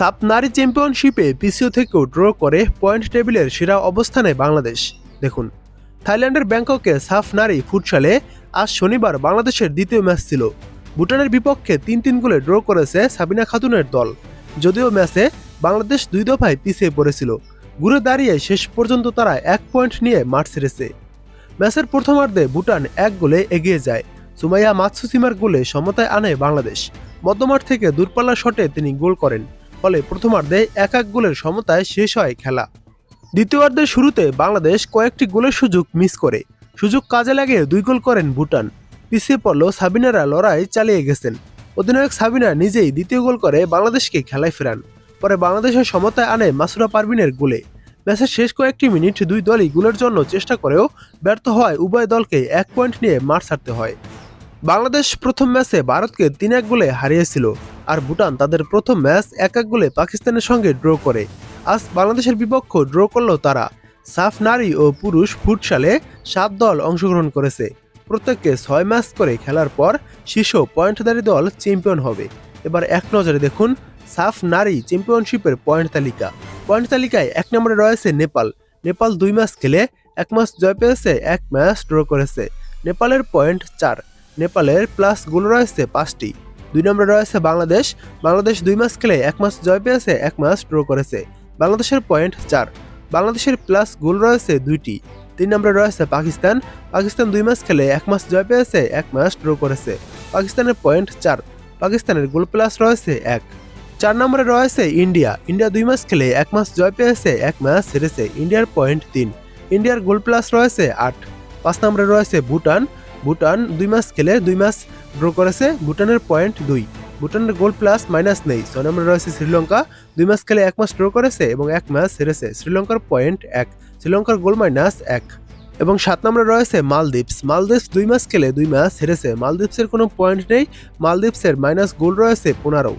সাফ নারী চ্যাম্পিয়নশিপে পিছিয়ে থেকেও ড্র করে পয়েন্ট টেবিলের সেরা অবস্থানে বাংলাদেশ। দেখুন, থাইল্যান্ডের ব্যাংককে সাফ নারী ফুটসালে আজ শনিবার বাংলাদেশের দ্বিতীয় ম্যাচ ছিল। ভুটানের বিপক্ষে ৩-৩ গোলে ড্র করেছে সাবিনা খাতুনের দল। যদিও ম্যাচে বাংলাদেশ ২ দফায় পিছিয়ে পড়েছিল, ঘুরে দাঁড়িয়ে শেষ পর্যন্ত তারা ১ পয়েন্ট নিয়ে মাঠ ছেড়েছে। ম্যাচের প্রথমার্ধে ভুটান ১ গোলে এগিয়ে যায়। সুমাইয়া মাতসুসিমার গোলে সমতায় আনে বাংলাদেশ। মধ্যমাঠ থেকে দূরপাল্লার শটে তিনি গোল করেন, ফলে প্রথমার্ধে ১-১ গোলের সমতায় শেষ হয় খেলা। দ্বিতীয়ার্ধের শুরুতে বাংলাদেশ কয়েকটি গোলের সুযোগ মিস করে। সুযোগ কাজে লাগিয়ে ২ গোল করেন ভুটান। পিছিয়ে পড়লেও সাবিনারা লড়াই চালিয়ে গেছেন। অধিনায়ক সাবিনা নিজেই দ্বিতীয় গোল করে বাংলাদেশকে খেলায় ফেরান। পরে বাংলাদেশের সমতায় আনে মাসুরা পারভিনের গোলে। ম্যাচের শেষ কয়েকটি মিনিট দুই দলই গোলের জন্য চেষ্টা করেও ব্যর্থ হওয়ায় উভয় দলকে ১ পয়েন্ট নিয়ে মাঠ ছাড়তে হয়। বাংলাদেশ প্রথম ম্যাচে ভারতকে ৩-১ গোলে হারিয়েছিল, আর ভুটান তাদের প্রথম ম্যাচ ১-১ গোলে পাকিস্তানের সঙ্গে ড্র করে। আজ বাংলাদেশের বিপক্ষে ড্র করলেও তারা। সাফ নারী ও পুরুষ ফুটসালে ৭ দল অংশগ্রহণ করেছে। প্রত্যেককে ৬ ম্যাচ করে খেলার পর শীর্ষ পয়েন্টধারী দল চ্যাম্পিয়ন হবে। এবার এক নজরে দেখুন সাফ নারী চ্যাম্পিয়নশিপের পয়েন্ট তালিকা। পয়েন্ট তালিকায় ১ নম্বরে রয়েছে নেপাল। নেপাল ২ ম্যাচ খেলে ১ ম্যাচ জয় পেয়েছে, ১ ম্যাচ ড্র করেছে। নেপালের পয়েন্ট ৪। নেপালের প্লাস গোল রয়েছে ৫টি। ২ নম্বরে রয়েছে বাংলাদেশ। বাংলাদেশ ২ ম্যাচ খেলে ১ ম্যাচ জয় পেয়েছে, ১ ম্যাচ ড্র করেছে। বাংলাদেশের পয়েন্ট ৪। বাংলাদেশের প্লাস গোল রয়েছে ২টি। ৩ নম্বরে রয়েছে পাকিস্তান। পাকিস্তান ২ ম্যাচ খেলে ১ ম্যাচ জয় পেয়েছে, ১ ম্যাচ ড্র করেছে। পাকিস্তানের পয়েন্ট ৪। পাকিস্তানের গোল প্লাস রয়েছে ১। ৪ নম্বরে রয়েছে ইন্ডিয়া। ইন্ডিয়া ২ ম্যাচ খেলে ১ ম্যাচ জয় পেয়েছে, ১ ম্যাচ হেরেছে। ইন্ডিয়ার পয়েন্ট ৩। ইন্ডিয়ার গোল প্লাস রয়েছে ৮। ৫ নম্বরে রয়েছে ভুটান। ভুটান ২ ম্যাচ খেলে ২ ম্যাচ ড্র করেছে। ভুটানের পয়েন্ট ২। ভুটানের গোল প্লাস মাইনাস নেই। ৬ নম্বরে রয়েছে শ্রীলঙ্কা। ২ ম্যাচ খেলে ১ ম্যাচ ড্র করেছে এবং ১ ম্যাচ হেরেছে। শ্রীলঙ্কার পয়েন্ট ১। শ্রীলঙ্কার গোল মাইনাস ১। এবং ৭ নম্বরে রয়েছে মালদ্বীপস। মালদ্বীপস ২ ম্যাচ খেলে ২ ম্যাচ হেরেছে। মালদ্বীপসের কোনো পয়েন্ট নেই। মালদ্বীপসের মাইনাস গোল রয়েছে ১৫।